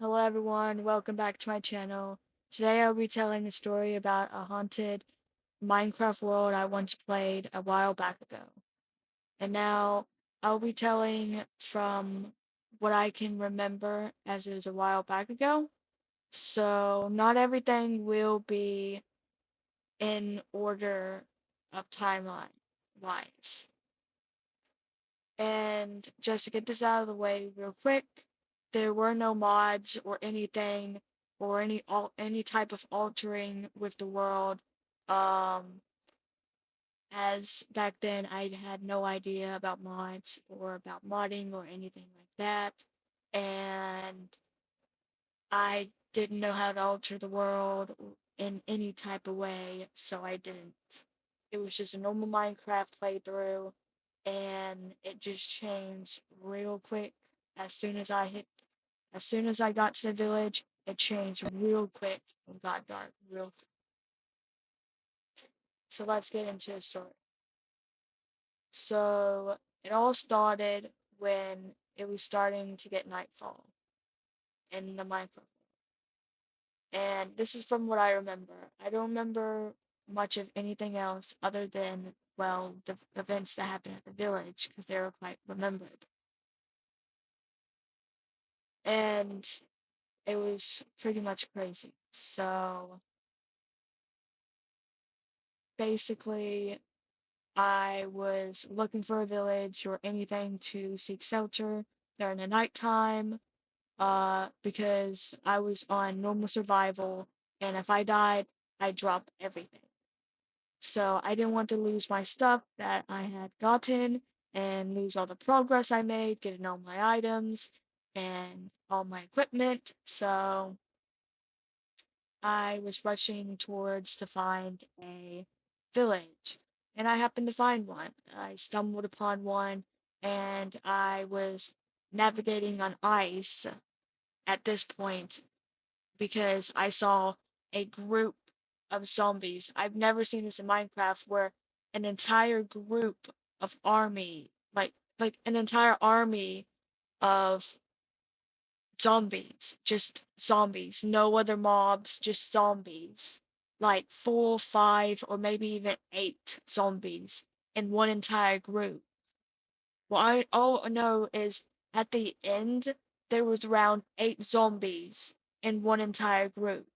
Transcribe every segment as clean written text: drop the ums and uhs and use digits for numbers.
Hello everyone, welcome back to my channel. Today I'll be telling a story about a haunted Minecraft world I once played a while back ago. And now I'll be telling from what I can remember as it was a while back ago. So not everything will be in order of timeline wise. And just to get this out of the way real quick, there were no mods or anything or any type of altering with the world. Um, as back then I had no idea about mods or about modding or anything like that, and I didn't know how to alter the world in any type of way, so I didn't. It was just a normal Minecraft playthrough, and it just changed real quick. As soon as I got to the village, it changed real quick and got dark real quick. So let's get into the story. So it all started when it was starting to get nightfall in the Minecraft. And this is from what I remember. I don't remember much of anything else other than, well, the events that happened at the village because they were quite remembered. And it was pretty much crazy. So basically, I was looking for a village or anything to seek shelter during the nighttime, because I was on normal survival, and if I died, I'd drop everything. So I didn't want to lose my stuff that I had gotten and lose all the progress I made, getting all my items and all my equipment. So I was rushing towards to find a village, and I happened to find one. I stumbled upon one, and I was navigating on ice at this point because I saw a group of zombies. I've never seen this in Minecraft where an entire group of army, like an entire army of zombies, just zombies, no other mobs, just zombies. Like 4, 5, or maybe even 8 zombies in one entire group. Well, all I know is at the end there was around 8 zombies in one entire group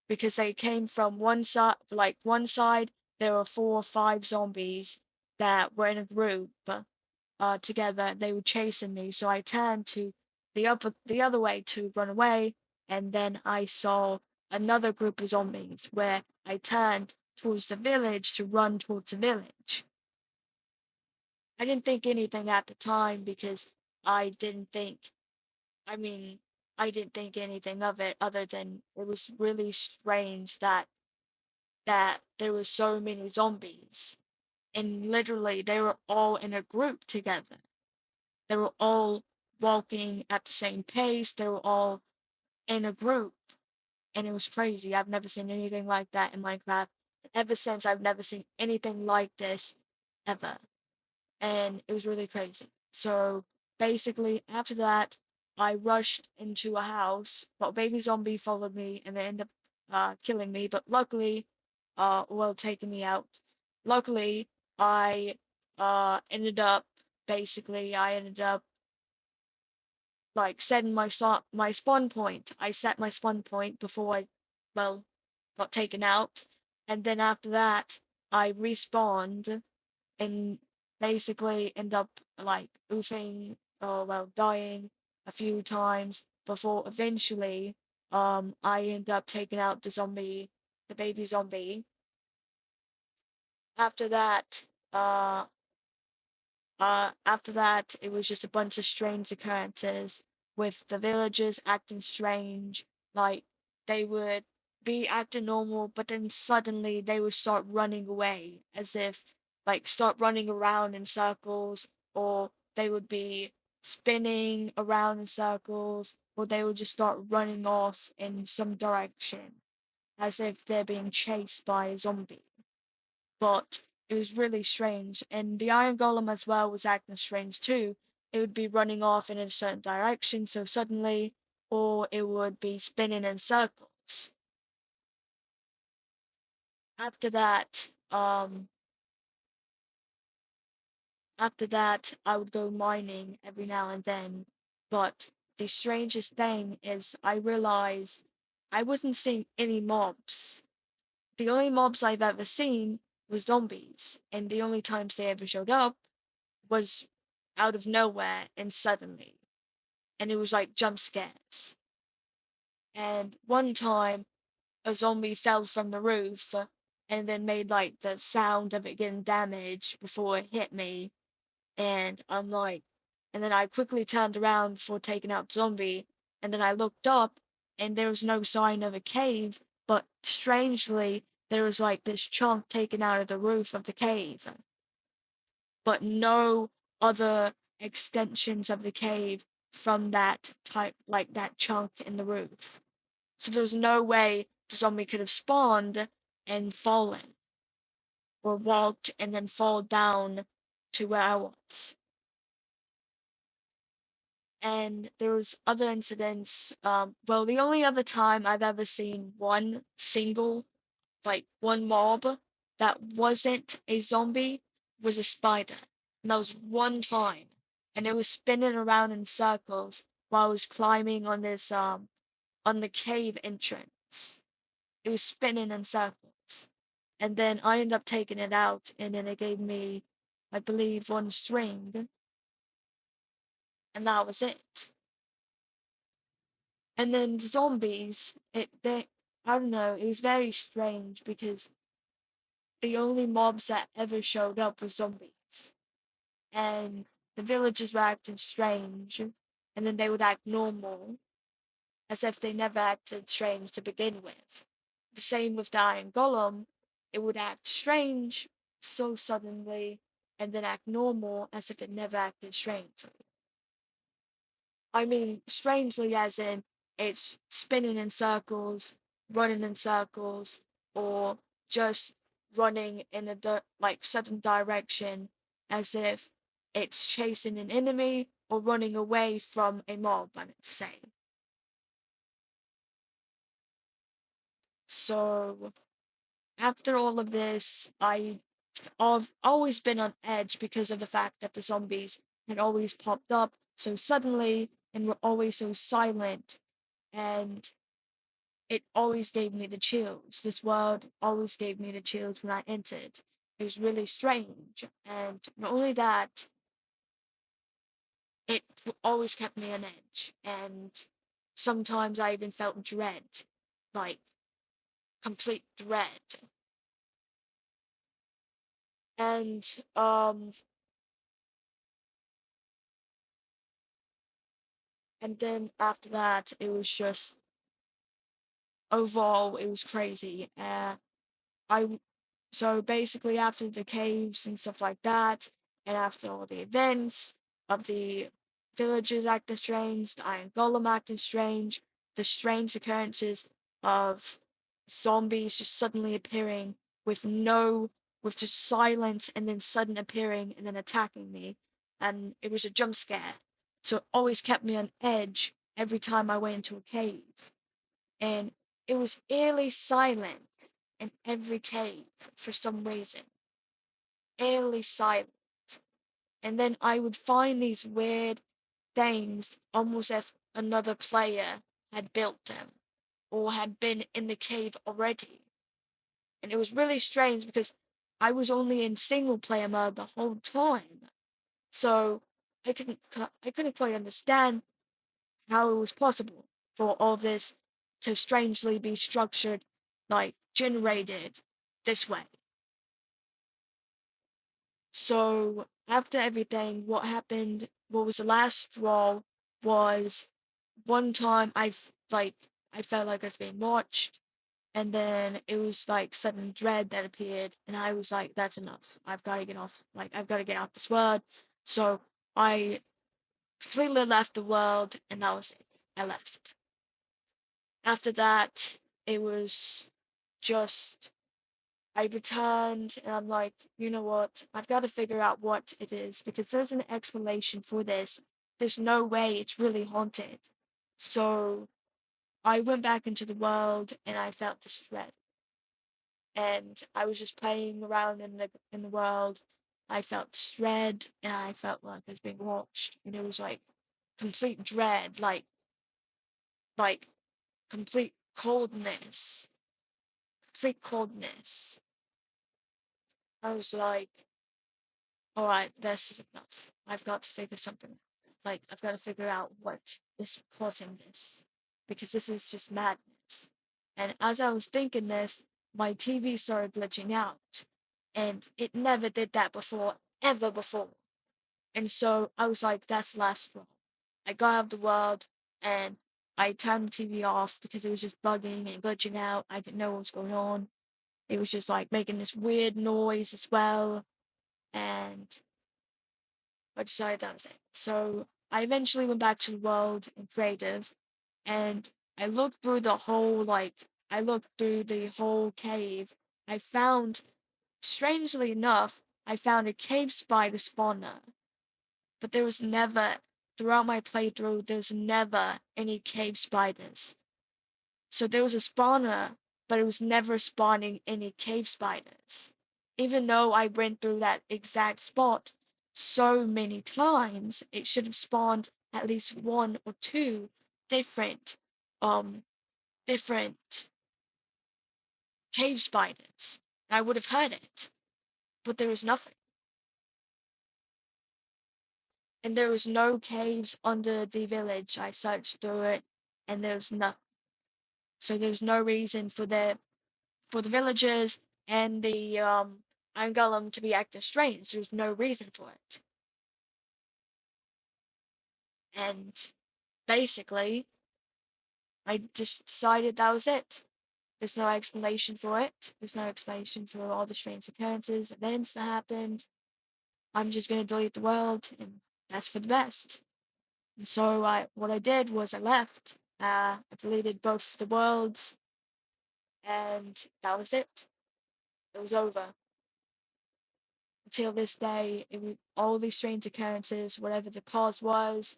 because they came from one side there were 4 or 5 zombies that were in a group together. They were chasing me, so I turned to the other way to run away, and then I saw another group of zombies where I turned towards the village to run towards the village. I didn't think anything at the time because I didn't think I mean, I didn't think anything of it other than it was really strange that there were so many zombies. And literally they were all in a group together. They were all walking at the same pace. They were all in a group. And it was crazy. I've never seen anything like that in Minecraft. Ever since, I've never seen anything like this ever. And it was really crazy. So basically, after that, I rushed into a house, but a baby zombie followed me and they ended up killing me. But luckily, well, taking me out. Luckily, I ended up I ended up like setting my spawn point. I set my spawn point before I, well, got taken out, and then after that, I respawned and basically end up like oofing or well dying a few times before eventually I end up taking out the baby zombie. After that, after that, it was just a bunch of strange occurrences with the villagers acting strange. Like, they would be acting normal, but then suddenly they would start running away, as if, like, start running around in circles, or they would be spinning around in circles, or they would just start running off in some direction, as if they're being chased by a zombie. But it was really strange. And the Iron Golem as well was acting strange too. It would be running off in a certain direction, so suddenly or it would be spinning in circles. After that, I would go mining every now and then. But the strangest thing is I realized I wasn't seeing any mobs. The only mobs I've ever seen was zombies, and the only times they ever showed up was out of nowhere and suddenly. And it was like jump scares. And one time a zombie fell from the roof and then made like the sound of it getting damaged before it hit me. And I'm like, and then I quickly turned around before taking out zombie. And then I looked up and there was no sign of a cave. But strangely, there was like this chunk taken out of the roof of the cave. But no other extensions of the cave from that type, like that chunk in the roof. So there's no way the zombie could have spawned and fallen, or walked and then fall down to where I was. And there was other incidents. Well, the only other time I've ever seen one single, like one mob that wasn't a zombie was a spider. And that was one time. And it was spinning around in circles while I was climbing on this on the cave entrance. It was spinning in circles. And then I ended up taking it out, and then it gave me, I believe, one string, and that was it. And then zombies, I don't know, it was very strange because the only mobs that ever showed up were zombies. And the villagers were acting strange, and then they would act normal, as if they never acted strange to begin with. The same with the Iron Golem, it would act strange so suddenly, and then act normal as if it never acted strange. I mean, strangely, as in it's spinning in circles, running in circles, or just running in a like sudden direction, as if it's chasing an enemy or running away from a mob. I meant to say. So after all of this, I've always been on edge because of the fact that the zombies had always popped up so suddenly and were always so silent, and it always gave me the chills. This world always gave me the chills when I entered. It was really strange, and not only that, it always kept me on edge, and sometimes I even felt dread, like complete dread. And and then after that, it was just overall, it was crazy. I So basically, after the caves and stuff like that, and after all the events of the villagers acting strange, the Iron Golem acting strange, the strange occurrences of zombies just suddenly appearing with no, with just silence and then sudden appearing and then attacking me, and it was a jump scare. So it always kept me on edge every time I went into a cave. And it was eerily silent in every cave for some reason. Eerily silent. And then I would find these weird things almost as if another player had built them or had been in the cave already. And it was really strange because I was only in single player mode the whole time. So I couldn't quite understand how it was possible for all this to strangely be structured, like generated this way. So after everything, what happened, what was the last straw was one time I felt like I was being watched, and then it was like sudden dread that appeared, and I was like, that's enough. I've got to get off, like I've got to get out this world. So I completely left the world, and that was it. I left. After that, it was just I returned and I'm like, you know what? I've got to figure out what it is because there's an explanation for this. There's no way it's really haunted. So I went back into the world and I felt this dread. And I was just playing around in the world. I felt this dread and I felt like I was being watched. And it was like complete dread, like complete coldness. Complete coldness. I was like, all right, this is enough. I've got to figure something out. Like, I've got to figure out what is causing this. Because this is just madness. And as I was thinking this, my TV started glitching out. And it never did that before, ever before. And so I was like, that's the last straw. I got out of the world and I turned the TV off because it was just bugging and glitching out. I didn't know what was going on. It was just like making this weird noise as well. And I decided that was it. So I eventually went back to the world in creative and I looked through the whole, I looked through the whole cave. I found, strangely enough, I found a cave spider spawner. But there was never, throughout my playthrough, there was never any cave spiders. So there was a spawner, but it was never spawning any cave spiders. Even though I went through that exact spot so many times, it should have spawned at least one or two different, um, different cave spiders. I would have heard it, but there was nothing. And there was no caves under the village. I searched through it, and there was nothing. So there's no reason for the villagers and the Iron Golem to be acting strange. There's no reason for it. And basically, I just decided that was it. There's no explanation for it. There's no explanation for all the strange occurrences, events that happened. I'm just gonna delete the world, and that's for the best. And so what I did was I left. I deleted both the worlds, and that was it. It was over. Until this day, all these strange occurrences, whatever the cause was,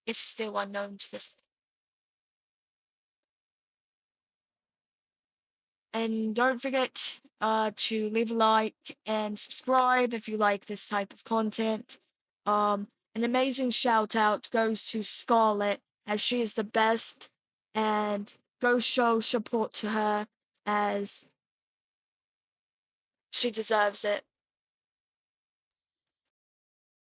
it's still unknown to this day. And don't forget to leave a like and subscribe if you like this type of content. An amazing shout out goes to Scarlett, as she is the best, and go show support to her as she deserves it.